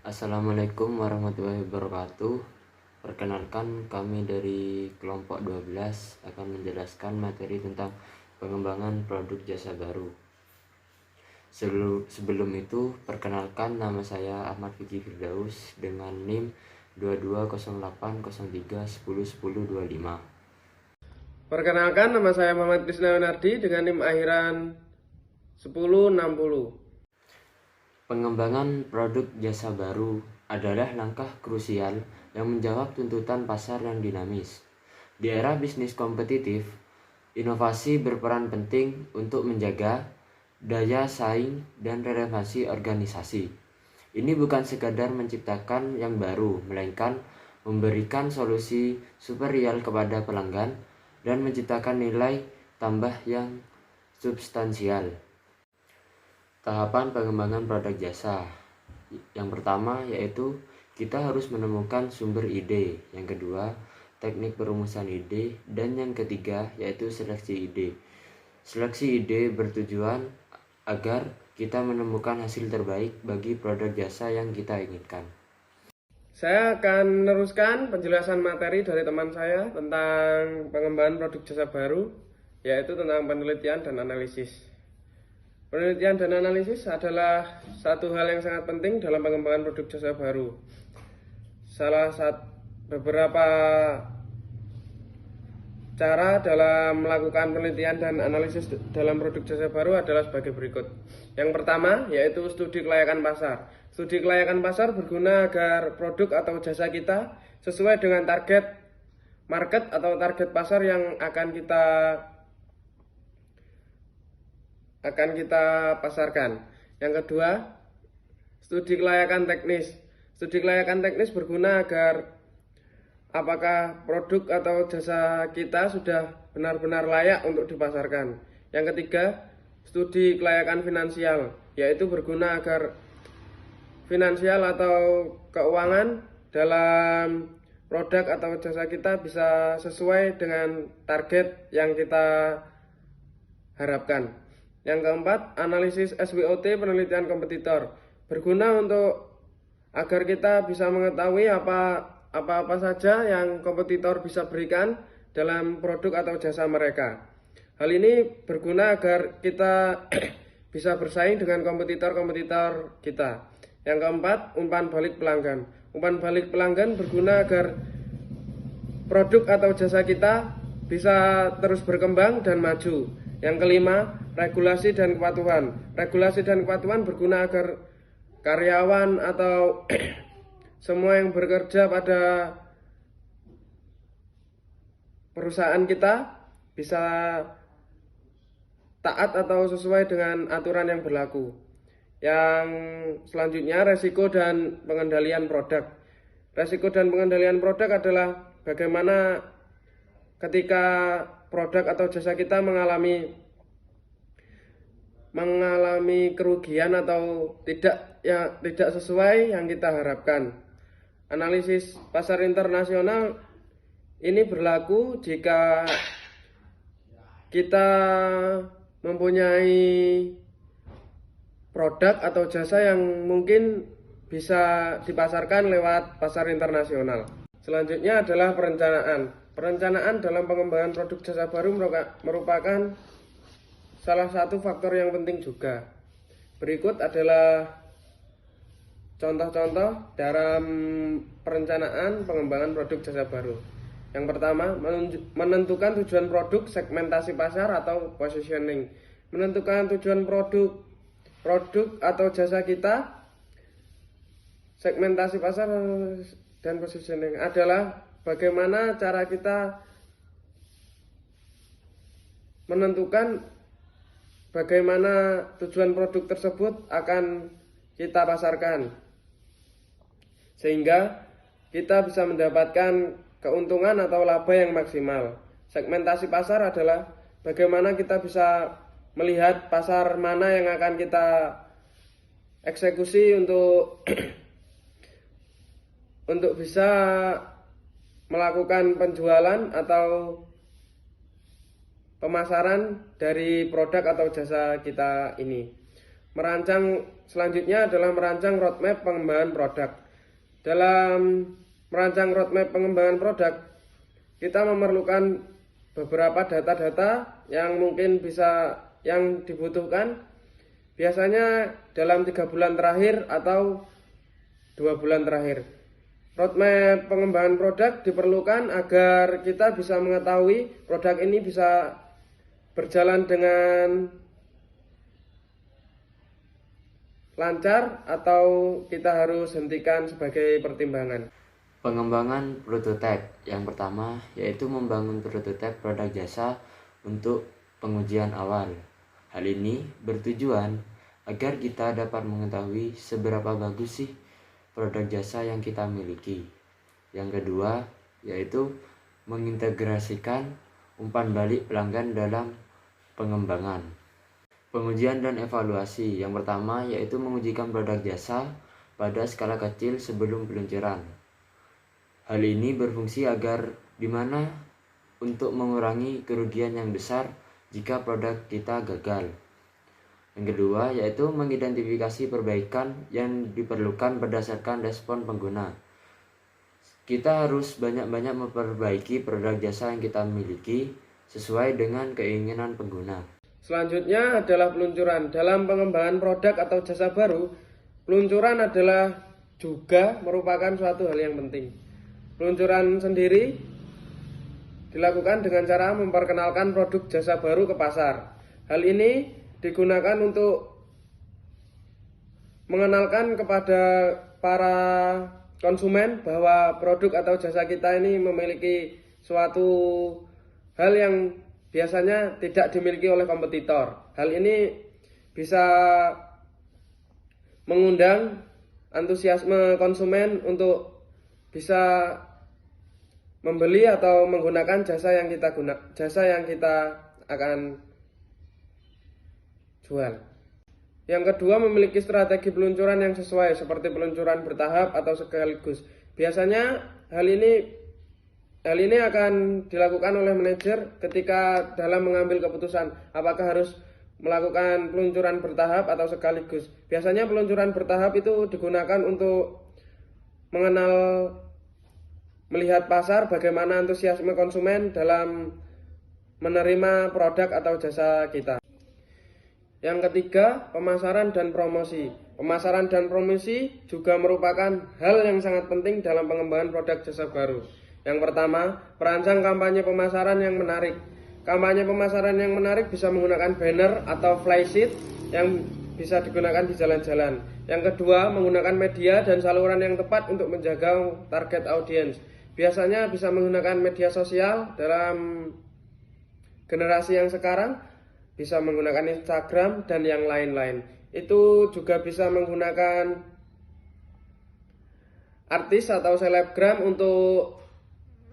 Assalamualaikum warahmatullahi wabarakatuh. Perkenalkan, kami dari kelompok 12 akan menjelaskan materi tentang pengembangan produk jasa baru. Sebelum itu, perkenalkan, nama saya Ahmad Fikri Firdaus dengan NIM 220803101025. Perkenalkan, nama saya Muhammad Krisna Winardi dengan NIM akhiran 1060. Pengembangan produk jasa baru adalah langkah krusial yang menjawab tuntutan pasar yang dinamis. Di era bisnis kompetitif, inovasi berperan penting untuk menjaga daya saing dan relevansi organisasi. Ini bukan sekadar menciptakan yang baru, melainkan memberikan solusi superior kepada pelanggan dan menciptakan nilai tambah yang substansial. Tahapan pengembangan produk jasa. Yang pertama yaitu kita harus menemukan sumber ide. Yang kedua, teknik perumusan ide. Dan yang ketiga yaitu seleksi ide. Seleksi ide bertujuan agar kita menemukan hasil terbaik bagi produk jasa yang kita inginkan. Saya akan meneruskan penjelasan materi dari teman saya tentang pengembangan produk jasa baru, yaitu tentang penelitian dan analisis. Penelitian dan analisis adalah satu hal yang sangat penting dalam pengembangan produk jasa baru. Beberapa cara dalam melakukan penelitian dan analisis dalam produk jasa baru adalah sebagai berikut. Yang pertama yaitu studi kelayakan pasar. Studi kelayakan pasar berguna agar produk atau jasa kita sesuai dengan target market atau target pasar yang akan kita pasarkan. Yang kedua, studi kelayakan teknis. Studi kelayakan teknis berguna agar apakah produk atau jasa kita sudah benar-benar layak untuk dipasarkan. Yang ketiga, studi kelayakan finansial, yaitu berguna agar finansial atau keuangan dalam produk atau jasa kita bisa sesuai dengan target yang kita harapkan. Yang keempat, analisis SWOT, penelitian kompetitor, berguna untuk agar kita bisa mengetahui apa saja yang kompetitor bisa berikan dalam produk atau jasa mereka. Hal ini berguna agar kita bisa bersaing dengan kompetitor-kompetitor kita. Yang keempat, umpan balik pelanggan. Umpan balik pelanggan berguna agar produk atau jasa kita bisa terus berkembang dan maju. Yang kelima, regulasi dan kepatuhan. Regulasi dan kepatuhan berguna agar karyawan atau semua yang bekerja pada perusahaan kita bisa taat atau sesuai dengan aturan yang berlaku. Yang selanjutnya, resiko dan pengendalian produk. Resiko dan pengendalian produk adalah bagaimana ketika produk atau jasa kita mengalami kerugian atau tidak sesuai yang kita harapkan. Analisis pasar internasional ini berlaku jika kita mempunyai produk atau jasa yang mungkin bisa dipasarkan lewat pasar internasional. Selanjutnya adalah perencanaan. Perencanaan dalam pengembangan produk jasa baru merupakan salah satu faktor yang penting juga. Berikut adalah contoh-contoh dalam perencanaan pengembangan produk jasa baru. Yang pertama, menentukan tujuan produk, segmentasi pasar atau positioning. Menentukan tujuan produk atau jasa kita, segmentasi pasar dan positioning adalah bagaimana cara kita menentukan bagaimana tujuan produk tersebut akan kita pasarkan, sehingga kita bisa mendapatkan keuntungan atau laba yang maksimal. Segmentasi pasar adalah bagaimana kita bisa melihat pasar mana yang akan kita eksekusi untuk bisa melakukan penjualan atau pemasaran dari produk atau jasa kita ini. Selanjutnya adalah merancang roadmap pengembangan produk. Dalam merancang roadmap pengembangan produk, kita memerlukan beberapa data-data yang mungkin yang dibutuhkan biasanya dalam 3 bulan terakhir atau 2 bulan terakhir. Roadmap pengembangan produk diperlukan agar kita bisa mengetahui produk ini bisa berjalan dengan lancar atau kita harus hentikan sebagai pertimbangan. Pengembangan prototipe yang pertama yaitu membangun prototipe produk jasa untuk pengujian awal. Hal ini bertujuan agar kita dapat mengetahui seberapa bagus sih produk jasa yang kita miliki. Yang kedua yaitu mengintegrasikan umpan balik pelanggan dalam pengembangan. Pengujian dan evaluasi yang pertama yaitu mengujikan produk jasa pada skala kecil sebelum peluncuran. Hal ini berfungsi agar dimana untuk mengurangi kerugian yang besar jika produk kita gagal. Yang kedua yaitu mengidentifikasi perbaikan yang diperlukan berdasarkan respon pengguna. Kita harus banyak-banyak memperbaiki produk jasa yang kita miliki sesuai dengan keinginan pengguna. Selanjutnya adalah peluncuran. Dalam pengembangan produk atau jasa baru, peluncuran adalah juga merupakan suatu hal yang penting. Peluncuran sendiri dilakukan dengan cara memperkenalkan produk jasa baru ke pasar. Hal ini digunakan untuk mengenalkan kepada para konsumen bahwa produk atau jasa kita ini memiliki suatu hal yang biasanya tidak dimiliki oleh kompetitor. Hal ini bisa mengundang antusiasme konsumen untuk bisa membeli atau menggunakan jasa yang kita akan jual. Yang kedua, memiliki strategi peluncuran yang sesuai seperti peluncuran bertahap atau sekaligus. Biasanya hal ini akan dilakukan oleh manajer ketika dalam mengambil keputusan apakah harus melakukan peluncuran bertahap atau sekaligus. Biasanya peluncuran bertahap itu digunakan untuk melihat pasar, bagaimana antusiasme konsumen dalam menerima produk atau jasa kita. Yang ketiga, pemasaran dan promosi. Pemasaran dan promosi juga merupakan hal yang sangat penting dalam pengembangan produk jasa baru. Yang pertama, perancang kampanye pemasaran yang menarik. Kampanye pemasaran yang menarik bisa menggunakan banner atau flysheet yang bisa digunakan di jalan-jalan. Yang kedua, menggunakan media dan saluran yang tepat untuk menjaga target audiens. Biasanya bisa menggunakan media sosial dalam generasi yang sekarang, bisa menggunakan Instagram dan yang lain-lain. Itu juga bisa menggunakan artis atau selebgram untuk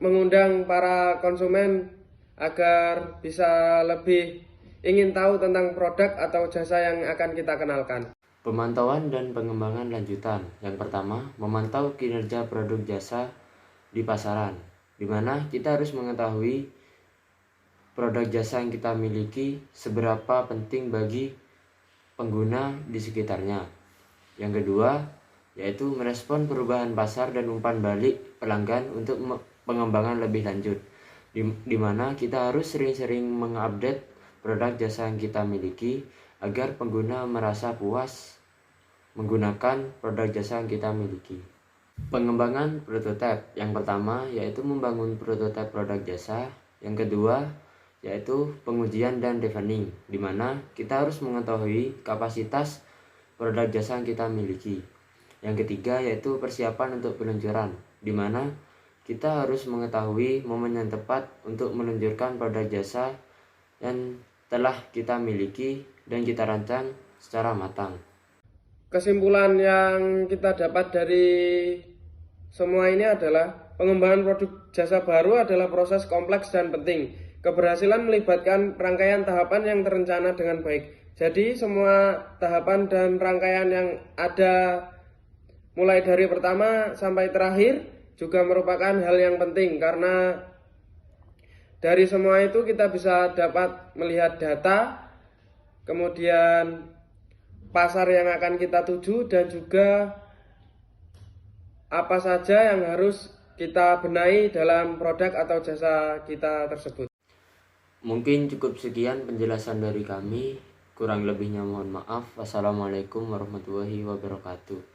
mengundang para konsumen agar bisa lebih ingin tahu tentang produk atau jasa yang akan kita kenalkan. Pemantauan dan pengembangan lanjutan. Yang pertama, memantau kinerja produk jasa di pasaran, di mana kita harus mengetahui produk jasa yang kita miliki seberapa penting bagi pengguna di sekitarnya. Yang kedua, yaitu merespon perubahan pasar dan umpan balik pelanggan untuk pengembangan lebih lanjut, di mana kita harus sering-sering mengupdate produk jasa yang kita miliki agar pengguna merasa puas menggunakan produk jasa yang kita miliki. Pengembangan prototipe. Yang pertama yaitu membangun prototipe produk jasa. Yang kedua yaitu pengujian dan defining, di mana kita harus mengetahui kapasitas produk jasa yang kita miliki. Yang ketiga yaitu persiapan untuk peluncuran, di mana kita harus mengetahui momen yang tepat untuk meluncurkan produk jasa yang telah kita miliki dan kita rancang secara matang. Kesimpulan yang kita dapat dari semua ini adalah pengembangan produk jasa baru adalah proses kompleks dan penting. Keberhasilan melibatkan rangkaian tahapan yang terencana dengan baik. Jadi semua tahapan dan rangkaian yang ada mulai dari pertama sampai terakhir juga merupakan hal yang penting, karena dari semua itu kita bisa dapat melihat data, kemudian pasar yang akan kita tuju dan juga apa saja yang harus kita benahi dalam produk atau jasa kita tersebut. Mungkin cukup sekian penjelasan dari kami. Kurang lebihnya mohon maaf. Wassalamualaikum warahmatullahi wabarakatuh.